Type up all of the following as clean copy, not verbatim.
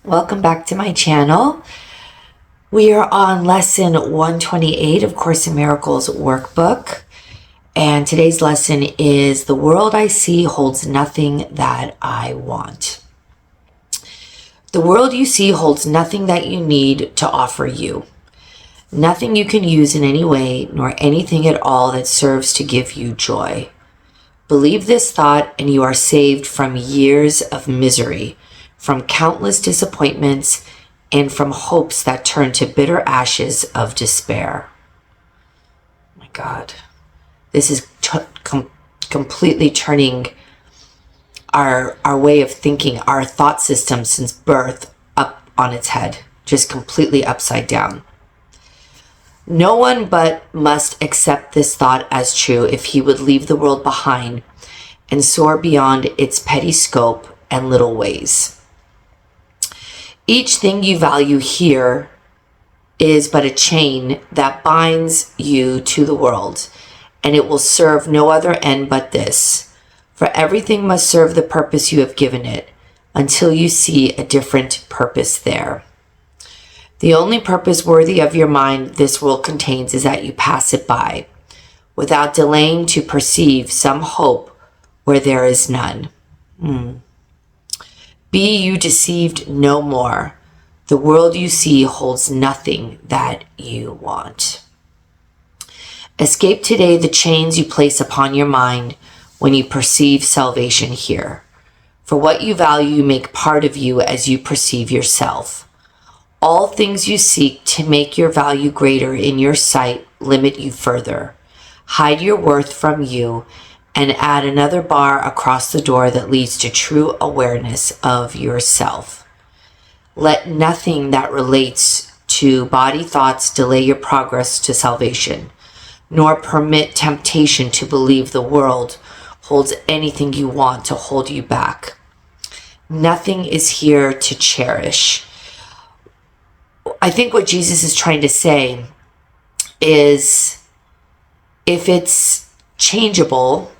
Welcome back to my channel. We are on lesson 128 of Course in Miracles workbook. And today's lesson is the world I see holds nothing that I want. The world you see holds nothing that you need to offer you. Nothing you can use in any way, nor anything at all that serves to give you joy. Believe this thought and you are saved from years of misery, from countless disappointments, and from hopes that turn to bitter ashes of despair. Oh my God. This is completely turning our way of thinking, our thought system since birth up on its head, just completely upside down. No one but must accept this thought as true if he would leave the world behind and soar beyond its petty scope and little ways. Each thing you value here is but a chain that binds you to the world, and it will serve no other end but this. For everything must serve the purpose you have given it, until you see a different purpose there. The only purpose worthy of your mind this world contains is that you pass it by, without delaying to perceive some hope where there is none. Be you deceived no more. The world you see holds nothing that you want. Escape today the chains you place upon your mind when you perceive salvation here. For what you value make part of you as you perceive yourself. All things you seek to make your value greater in your sight limit you further, hide your worth from you, and add another bar across the door that leads to true awareness of yourself. Let nothing that relates to body thoughts delay your progress to salvation, nor permit temptation to believe the world holds anything you want to hold you back. Nothing is here to cherish. I think what Jesus is trying to say is if it's changeable,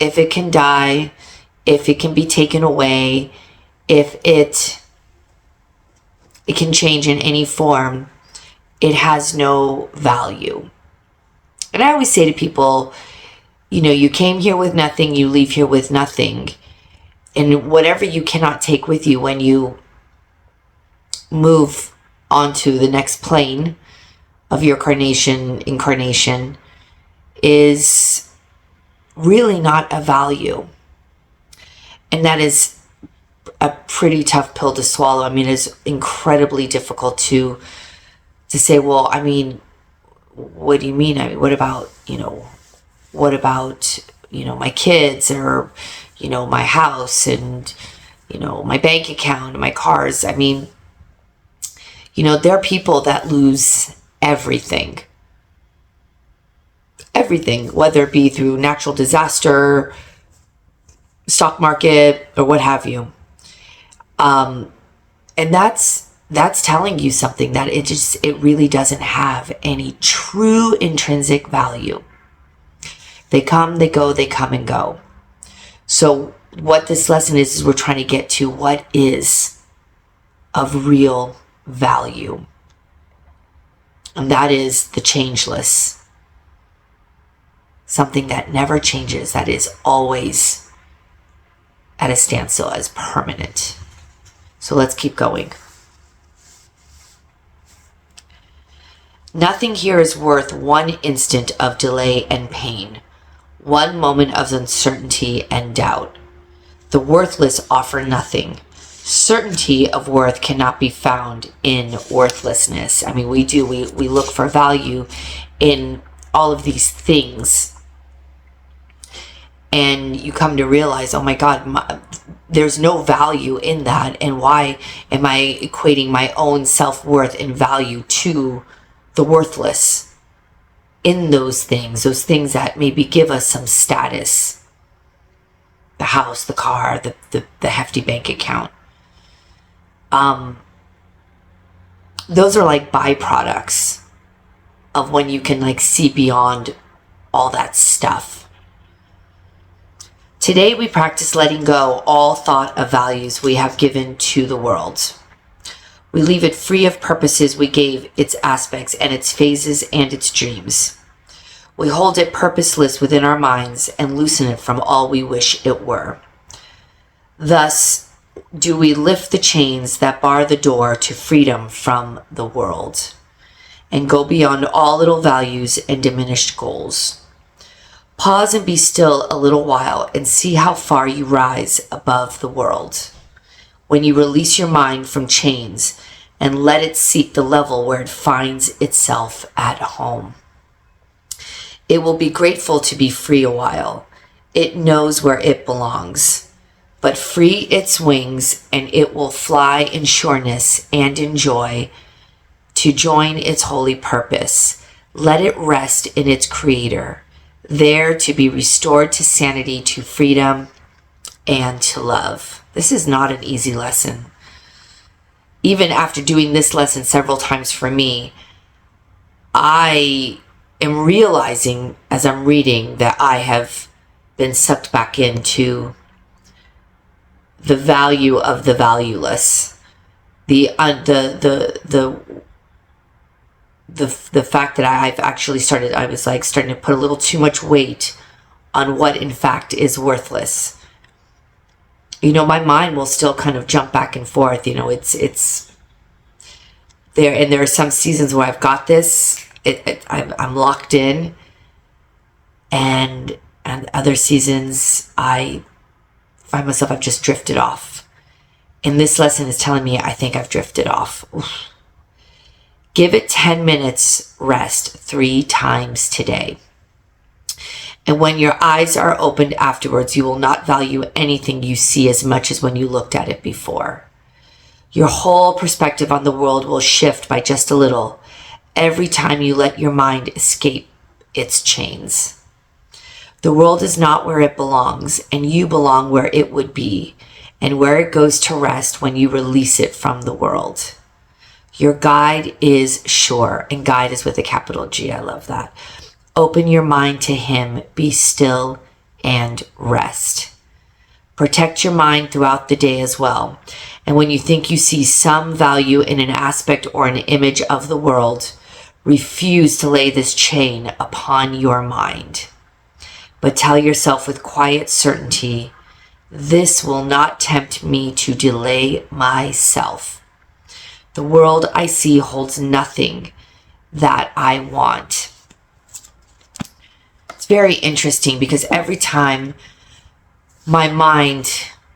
if it can die, if it can be taken away, if it can change in any form, it has no value. And I always say to people, you came here with nothing, you leave here with nothing. And whatever you cannot take with you when you move onto the next plane of your incarnation is really not a value. And that is a pretty tough pill to swallow. I mean, it's incredibly difficult to say, well, I mean, what do you mean? I mean, what about my kids or, my house and, my bank account and my cars? I mean, there are people that lose everything. Everything, whether it be through natural disaster, stock market, or what have you. And that's telling you something, that it really doesn't have any true intrinsic value. They come, they go, they come and go. So what this lesson is we're trying to get to what is of real value. And that is the changeless. Something that never changes, that is always at a standstill, as permanent. So let's keep going. Nothing here is worth one instant of delay and pain, one moment of uncertainty and doubt. The worthless offer nothing. Certainty of worth cannot be found in worthlessness. I mean, we look for value in all of these things. And you come to realize, oh my God, there's no value in that. And why am I equating my own self-worth and value to the worthless in those things that maybe give us some status? The house, the car, the hefty bank account. Those are like byproducts of when you can see beyond all that stuff. Today we practice letting go all thought of values we have given to the world. We leave it free of purposes we gave its aspects and its phases and its dreams. We hold it purposeless within our minds and loosen it from all we wish it were. Thus, do we lift the chains that bar the door to freedom from the world and go beyond all little values and diminished goals. Pause and be still a little while and see how far you rise above the world. When you release your mind from chains and let it seek the level where it finds itself at home. It will be grateful to be free a while. It knows where it belongs. But free its wings and it will fly in sureness and in joy to join its holy purpose. Let it rest in its creator, there to be restored to sanity, to freedom, and to love. This is not an easy lesson. Even after doing this lesson several times for me, I am realizing as I'm reading that I have been sucked back into the value of the valueless, the fact that I've actually started, I was like starting to put a little too much weight on what in fact is worthless. You know, my mind will still kind of jump back and forth. You know, it's there, and there are some seasons where I've got this, I'm locked in, and other seasons I find myself, I've just drifted off. And this lesson is telling me I think I've drifted off. Oof. Give it 10 minutes rest 3 times today. And when your eyes are opened afterwards, you will not value anything you see as much as when you looked at it before. Your whole perspective on the world will shift by just a little every time you let your mind escape its chains. The world is not where it belongs, and you belong where it would be, and where it goes to rest when you release it from the world. Your guide is sure, and guide is with a capital G. I love that. Open your mind to him, be still, and rest. Protect your mind throughout the day as well. And when you think you see some value in an aspect or an image of the world, refuse to lay this chain upon your mind. But tell yourself with quiet certainty, this will not tempt me to delay myself. The world I see holds nothing that I want. It's very interesting because every time my mind,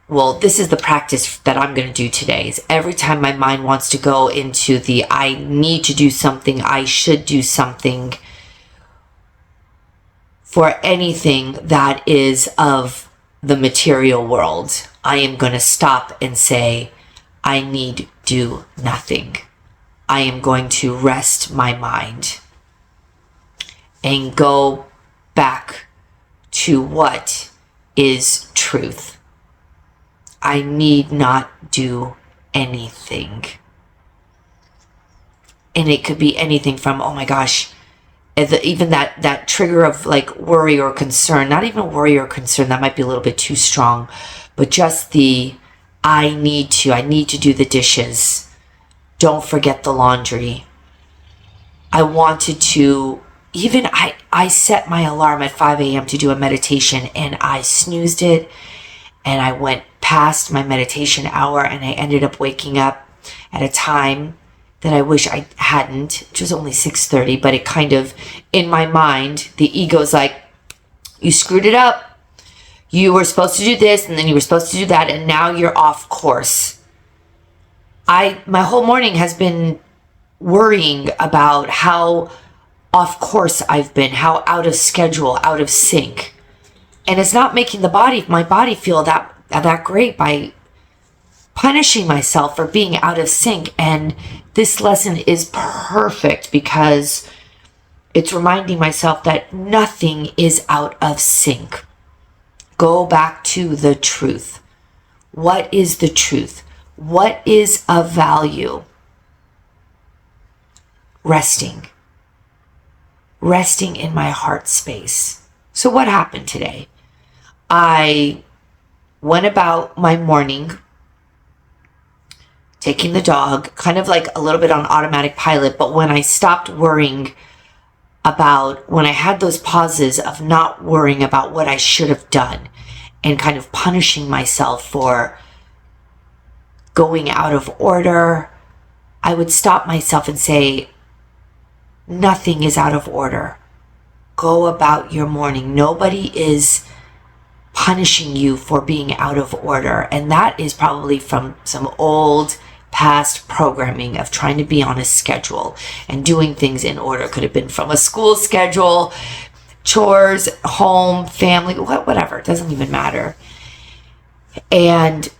well, this is the practice that I'm going to do today, is every time my mind wants to go into the I need to do something, I should do something for anything that is of the material world, I am going to stop and say, I need do nothing. I am going to rest my mind and go back to what is truth. I need not do anything. And it could be anything from, oh my gosh, even that trigger of like worry or concern, not even worry or concern, that might be a little bit too strong, but just the I need to do the dishes. Don't forget the laundry. I wanted to, even I set my alarm at 5 a.m. to do a meditation, and I snoozed it, and I went past my meditation hour, and I ended up waking up at a time that I wish I hadn't, which was only 6:30, but it kind of, in my mind, the ego's like, you screwed it up. You were supposed to do this, and then you were supposed to do that, and now you're off course. My whole morning has been worrying about how off course I've been, how out of schedule, out of sync. And it's not making my body feel that great by punishing myself for being out of sync. And this lesson is perfect because it's reminding myself that nothing is out of sync. Go back to the truth. What is the truth? What is of value? Resting. Resting in my heart space. So what happened today? I went about my morning, taking the dog, kind of like a little bit on automatic pilot. But when I stopped worrying about, when I had those pauses of not worrying about what I should have done and kind of punishing myself for going out of order, I would stop myself and say, nothing is out of order. Go about your morning. Nobody is punishing you for being out of order. And that is probably from some old past programming of trying to be on a schedule and doing things in order. Could have been from a school schedule, chores, home, family, whatever. It doesn't even matter. And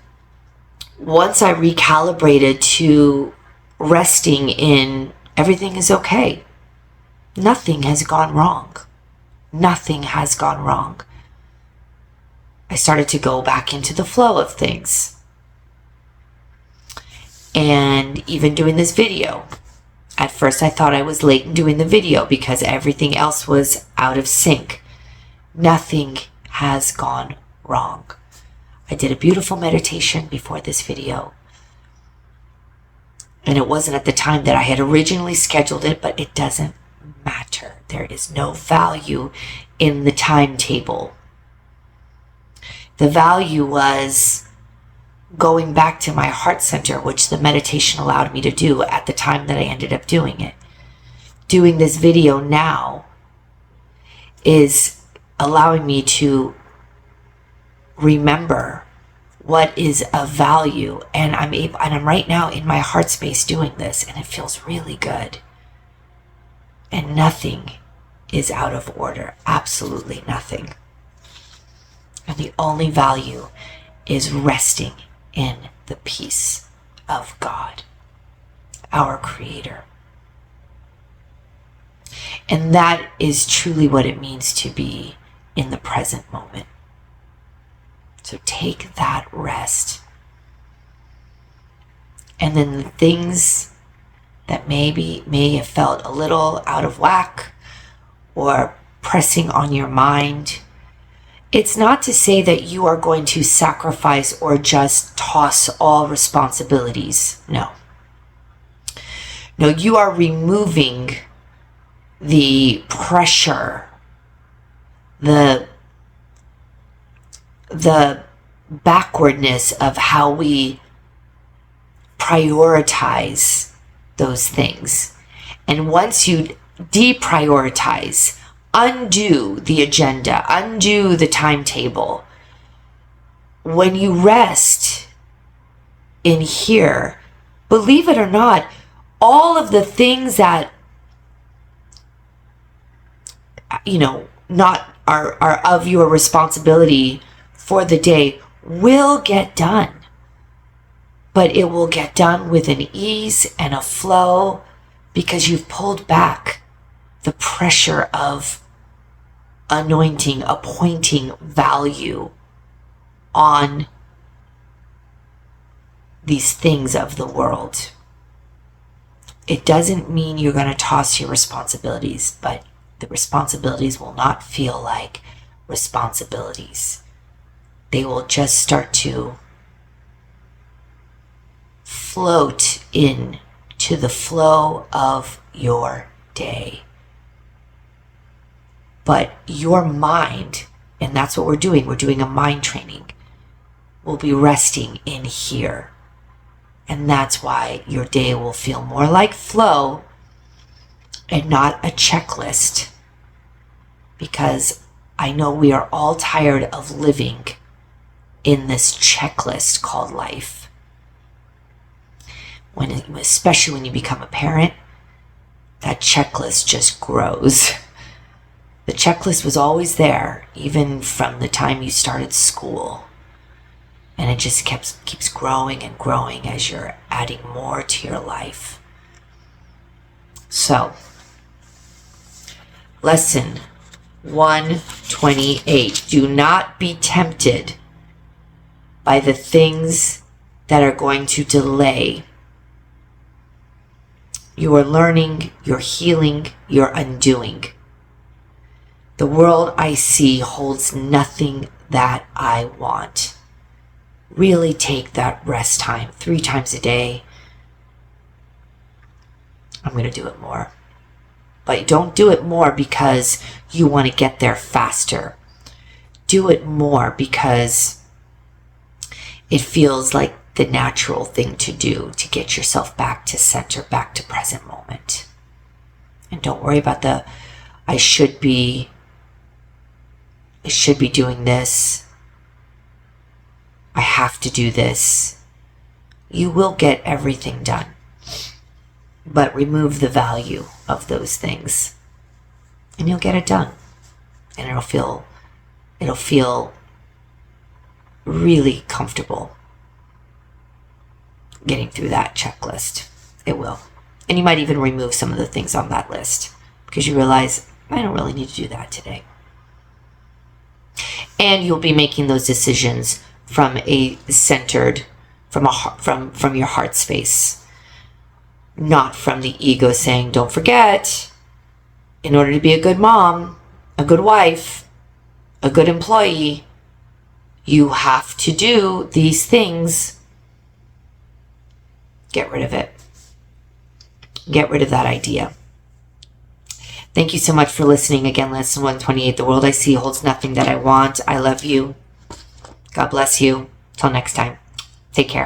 once I recalibrated to resting in everything is okay, nothing has gone wrong. Nothing has gone wrong. I started to go back into the flow of things. And even doing this video. At first I thought I was late in doing the video because everything else was out of sync. Nothing has gone wrong. I did a beautiful meditation before this video. And it wasn't at the time that I had originally scheduled it, but it doesn't matter. There is no value in the timetable. The value was going back to my heart center, which the meditation allowed me to do at the time that I ended up doing it. Doing this video now is allowing me to remember what is of value, and I'm right now in my heart space doing this, and it feels really good. And nothing is out of order. Absolutely nothing. And the only value is resting in the peace of God, our Creator. And that is truly what it means to be in the present moment. So take that rest. And then the things that may have felt a little out of whack or pressing on your mind, it's not to say that you are going to sacrifice or just toss all responsibilities. No. No, you are removing the pressure, the backwardness of how we prioritize those things. And once you deprioritize, undo the agenda, undo the timetable, when you rest in here, believe it or not, all of the things that not are of your responsibility for the day will get done. But it will get done with an ease and a flow because you've pulled back the pressure of anointing, appointing value on these things of the world. It doesn't mean you're going to toss your responsibilities, but the responsibilities will not feel like responsibilities. They will just start to float in to the flow of your day. But your mind, and that's what we're doing a mind training, will be resting in here. And that's why your day will feel more like flow and not a checklist. Because I know we are all tired of living in this checklist called life. Especially when you become a parent, that checklist just grows. The checklist was always there, even from the time you started school. And it just keeps growing and growing as you're adding more to your life. So, lesson 128. Do not be tempted by the things that are going to delay your learning, your healing, your undoing. The world I see holds nothing that I want. Really take that rest time 3 times a day. I'm going to do it more. But don't do it more because you want to get there faster. Do it more because it feels like the natural thing to do to get yourself back to center, back to present moment. And don't worry about the, I should be doing this. I have to do this. You will get everything done. But remove the value of those things and you'll get it done. And it'll feel really comfortable getting through that checklist. It will. And you might even remove some of the things on that list because you realize, I don't really need to do that today. And you'll be making those decisions from a centered, from your heart space, not from the ego saying, don't forget, in order to be a good mom, a good wife, a good employee, you have to do these things. Get rid of it. Get rid of that idea. Thank you so much for listening. Again, lesson 128, the world I see holds nothing that I want. I love you. God bless you. Till next time. Take care.